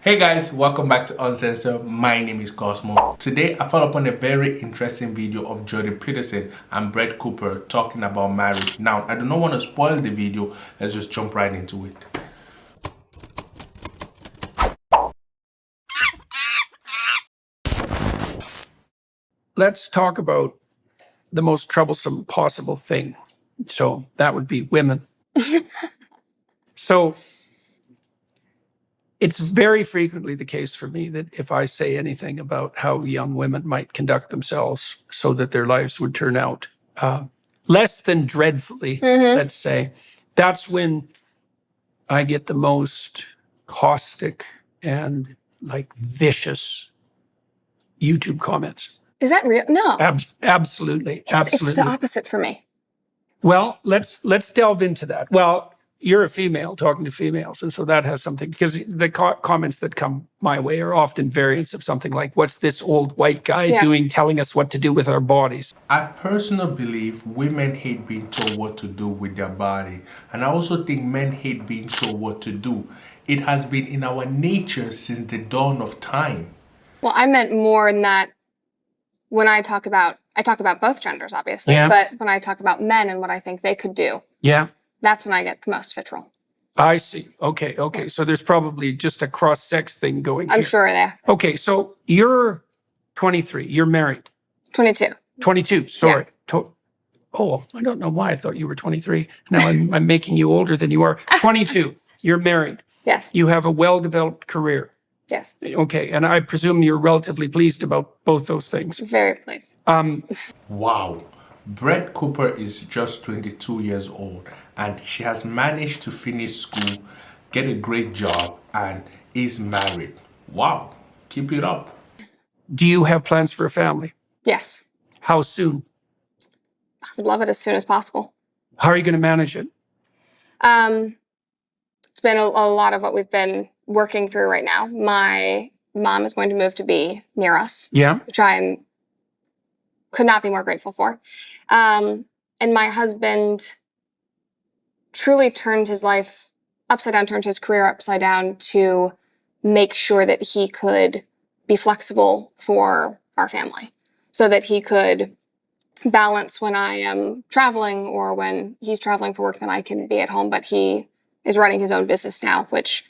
Hey guys, welcome back to Uncensored. My name is Cosmo. Today I followed up on a very interesting video of Peterson and Brett Cooper talking about marriage. Now, I do not want to spoil the video. Let's just jump right into it. Let's talk about the most troublesome possible thing. So that would be women. So it's very frequently the case for me that if I say anything about how young women might conduct themselves so that their lives would turn out less than dreadfully, let's say, that's when I get the most caustic and vicious YouTube comments. Is that real? No. Absolutely. It's the opposite for me. Well, let's delve into that. Well, you're a female talking to females, and so that has something, because the comments that come my way are often variants of something like, what's this old white guy doing telling us what to do with our bodies? I personally believe women hate being told what to do with their body. And I also think men hate being told what to do. It has been in our nature since the dawn of time. Well, I meant more in that when I talk about both genders, obviously, but when I talk about men and what I think they could do, that's when I get the most vitriol. I see. Okay. Yeah. So there's probably just a cross-sex thing going I'm sure there. Okay, so you're 23. You're married. 22. 22, sorry. Yeah. Oh, I don't know why I thought you were 23. Now I'm making you older than you are. 22. You're married. Yes. You have a well-developed career. Yes. Okay, and I presume you're relatively pleased about both those things. Very pleased. Wow. Brett Cooper is just 22 years old, and she has managed to finish school, get a great job, and is married. Wow. Keep it up. Do you have plans for a family? Yes. How soon? I would love it as soon as possible. How are you going to manage it? It's been a lot of what we've been working through right now. My mom is going to move to be near us. Yeah. Which I could not be more grateful for. And my husband truly turned his life upside down, turned his career upside down to make sure that he could be flexible for our family, so that he could balance when I am traveling or when he's traveling for work, then I can be at home. But he is running his own business now, which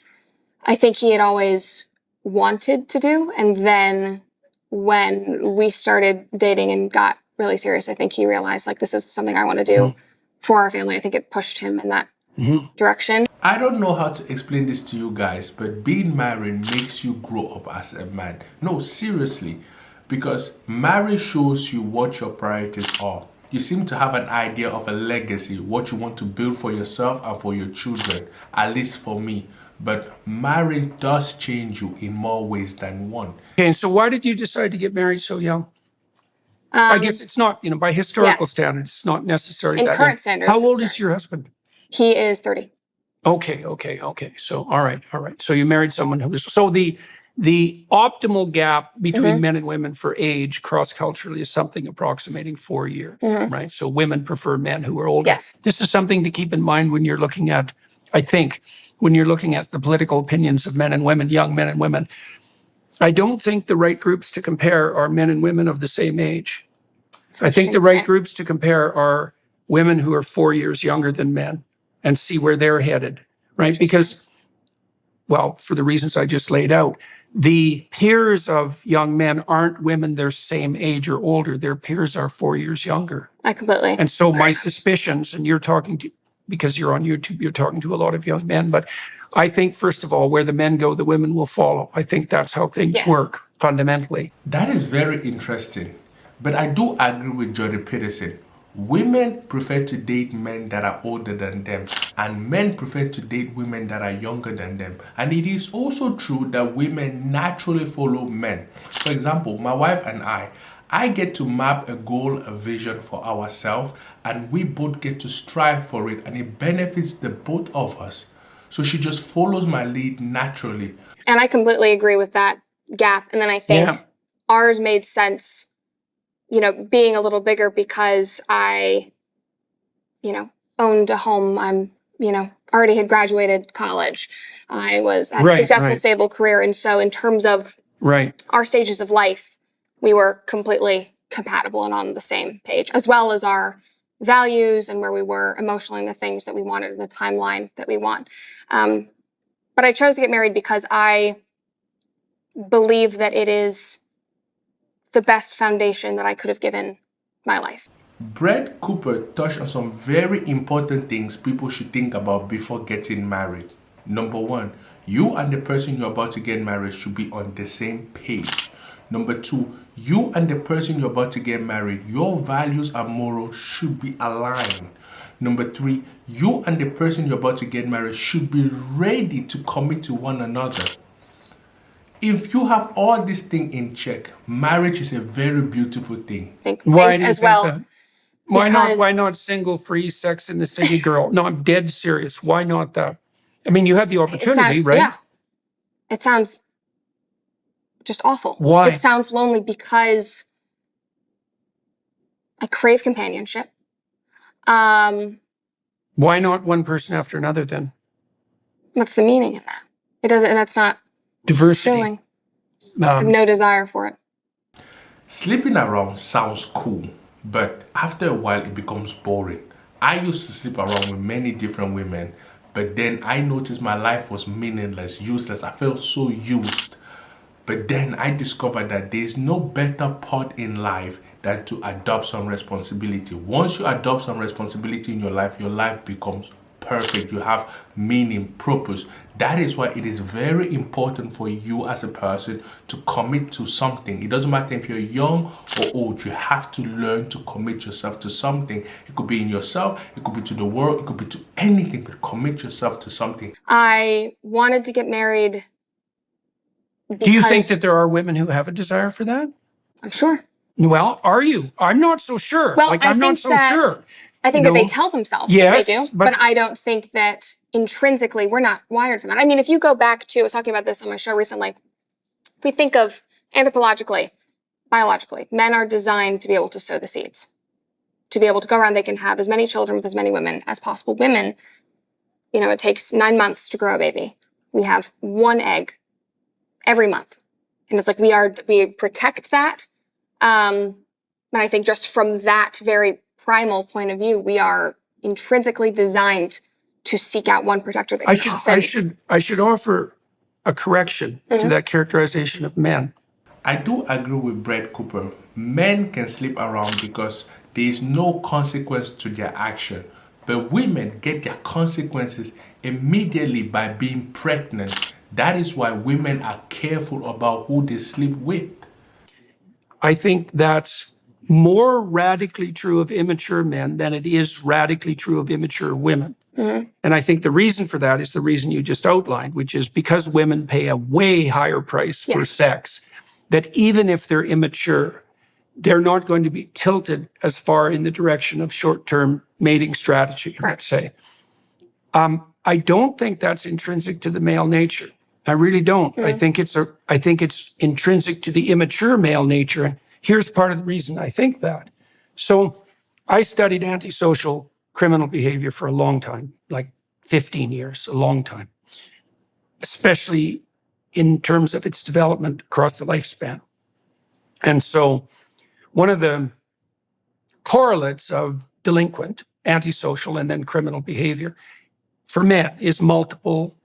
I think he had always wanted to do. And then when we started dating and got really serious, I think he realized, this is something I want to do for our family. I think it pushed him in that direction. I don't know how to explain this to you guys, but being married makes you grow up as a man. No, seriously, because marriage shows you what your priorities are. You seem to have an idea of a legacy, what you want to build for yourself and for your children, at least for me. But marriage does change you in more ways than one. Okay, and so why did you decide to get married so young? I guess it's not, by historical standards, it's not necessarily in current standards. How old is your husband? He is 30. Okay. So, all right. So you married someone who is, so the optimal gap between men and women for age cross-culturally is something approximating 4 years, right? So women prefer men who are older. Yes. This is something to keep in mind when you're looking at, I think, when you're looking at the political opinions of men and women, young men and women. I don't think the right groups to compare are men and women of the same age. I think the right groups to compare are women who are 4 years younger than men and see where they're headed, right? Because, well, for the reasons I just laid out, the peers of young men aren't women their same age or older. Their peers are 4 years younger. I completely. And so my suspicions, and you're talking to, because you're on YouTube, you're talking to a lot of young men, but I think, first of all, where the men go, the women will follow. I think that's how things work fundamentally. That is very interesting. But I do agree with Peterson. Women prefer to date men that are older than them, and men prefer to date women that are younger than them. And it is also true that women naturally follow men. For example, my wife and I get to map a goal, a vision for ourselves, and we both get to strive for it, and it benefits the both of us. So she just follows my lead naturally. And I completely agree with that gap. And then I think ours made sense, being a little bigger because I, owned a home. I'm already had graduated college. I was had a Right, successful, right. stable career. And so in terms of Right. our stages of life, we were completely compatible and on the same page, as well as our values and where we were emotionally and the things that we wanted in the timeline that we want. But I chose to get married because I believe that it is the best foundation that I could have given my life. Brett Cooper touched on some very important things people should think about before getting married. Number one, you and the person you're about to get married should be on the same page. Number two, you and the person you're about to get married, your values and morals should be aligned. Number three, you and the person you're about to get married should be ready to commit to one another. If you have all these things in check, marriage is a very beautiful thing. I think Why faith do you as think well. that? Why not? because- Why not single, free, sex in the city girl? No, I'm dead serious. Why not that? I mean, you had the opportunity, right? Yeah. It sounds just awful. Why? It sounds lonely because I crave companionship. Why not one person after another then? What's the meaning in that? It doesn't, and that's not Diversity. filling. I have no desire for it. Sleeping around sounds cool, but after a while it becomes boring. I used to sleep around with many different women, but then I noticed my life was meaningless, useless. I felt so used. But then I discovered that there is no better part in life than to adopt some responsibility. Once you adopt some responsibility in your life becomes perfect. You have meaning, purpose. That is why it is very important for you as a person to commit to something. It doesn't matter if you're young or old. You have to learn to commit yourself to something. It could be in yourself, it could be to the world, it could be to anything, but commit yourself to something. I wanted to get married because Do you think that there are women who have a desire for that? I'm sure. Well, are you? I'm not so sure. Well, like, I I'm not think so that- sure. I think You that they know? tell themselves Yes, that they do, but- but I don't think that intrinsically we're not wired for that. I mean, if you go back to, I was talking about this on my show recently, if we think of anthropologically, biologically, men are designed to be able to sow the seeds, to be able to go around. They can have as many children with as many women as possible. Women, it takes 9 months to grow a baby. We have one egg every month. And it's like we protect that. And I think just from that very primal point of view, we are intrinsically designed to seek out one protector that can often. I should offer a correction to that characterization of men. I do agree with Brett Cooper. Men can sleep around because there is no consequence to their action. But women get their consequences immediately by being pregnant. That is why women are careful about who they sleep with. I think that's more radically true of immature men than it is radically true of immature women. And I think the reason for that is the reason you just outlined, which is because women pay a way higher price for Yes. sex, that even if they're immature, they're not going to be tilted as far in the direction of short-term mating strategy, let's say. I don't think that's intrinsic to the male nature. I really don't. I think it's intrinsic to the immature male nature. And here's part of the reason I think that. So I studied antisocial criminal behavior for a long time, like 15 years, a long time, especially in terms of its development across the lifespan. And so one of the correlates of delinquent, antisocial, and then criminal behavior for men is multiple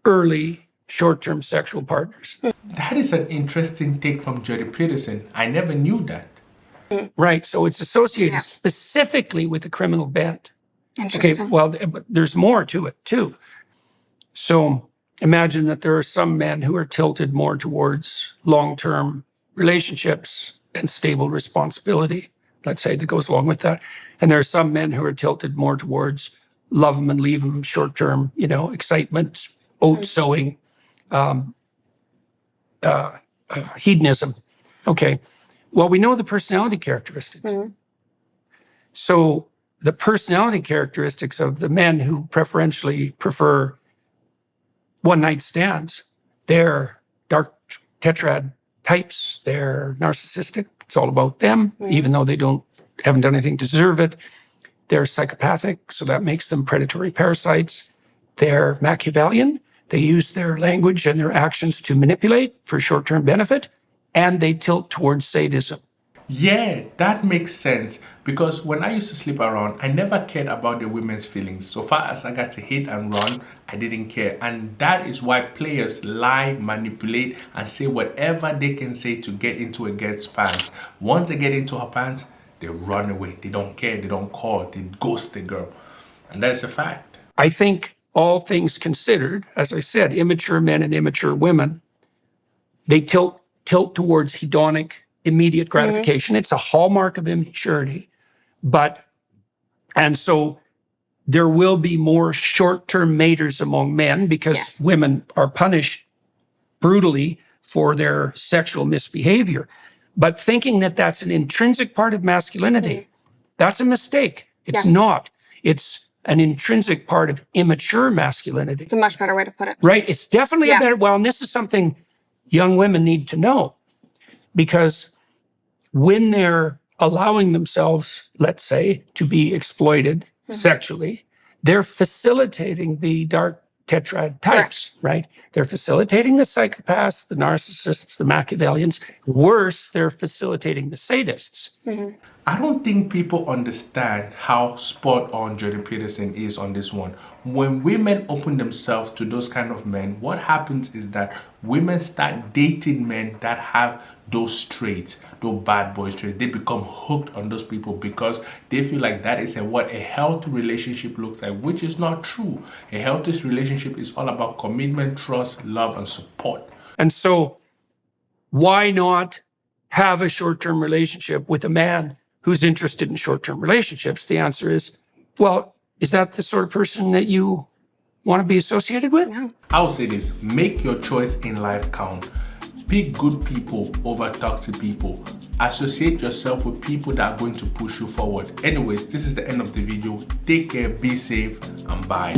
early short-term sexual partners. That is an interesting take from Jody Peterson. I never knew that. Right. So it's associated Yeah. specifically with a criminal bent. Okay. Interesting. Well, but there's more to it too. So imagine that there are some men who are tilted more towards long-term relationships and stable responsibility, let's say, that goes along with that. And there are some men who are tilted more towards love them and leave them, short-term, excitement, oat sowing, hedonism. Okay. Well, we know the personality characteristics. So the personality characteristics of the men who preferentially prefer one-night stands, they're dark tetrad types. They're narcissistic. It's all about them, even though they haven't done anything to deserve it. They're psychopathic, so that makes them predatory parasites. They're Machiavellian. They use their language and their actions to manipulate for short-term benefit, and they tilt towards sadism. Yeah, that makes sense, because when I used to sleep around, I never cared about the women's feelings. So far as I got to hit and run, I didn't care. And that is why players lie, manipulate, and say whatever they can say to get into a girl's pants. Once they get into her pants, they run away. They don't care, they don't call, they ghost the girl. And that's a fact. I think all things considered, as I said, immature men and immature women, they tilt towards hedonic, immediate gratification. It's a hallmark of immaturity. And so there will be more short-term maters among men because women are punished brutally for their sexual misbehavior. But thinking that that's an intrinsic part of masculinity, that's a mistake. It's not. It's an intrinsic part of immature masculinity. It's a much better way to put it. Right? It's definitely a better, well, and this is something young women need to know, because when they're allowing themselves, let's say, to be exploited sexually, they're facilitating the dark tetrad types, right? They're facilitating the psychopaths, the narcissists, the Machiavellians. Worse, they're facilitating the sadists. I don't think people understand how spot on Jordan Peterson is on this one. When women open themselves to those kind of men, what happens is that women start dating men that have those traits, those bad boy traits. They become hooked on those people because they feel like that is what a healthy relationship looks like, which is not true. A healthy relationship is all about commitment, trust, love, and support. And so why not have a short-term relationship with a man who's interested in short-term relationships? The answer is, well, is that the sort of person that you want to be associated with? No. I will say this: make your choice in life count. Pick good people over toxic people. Associate yourself with people that are going to push you forward. Anyways, this is the end of the video. Take care, be safe, and bye.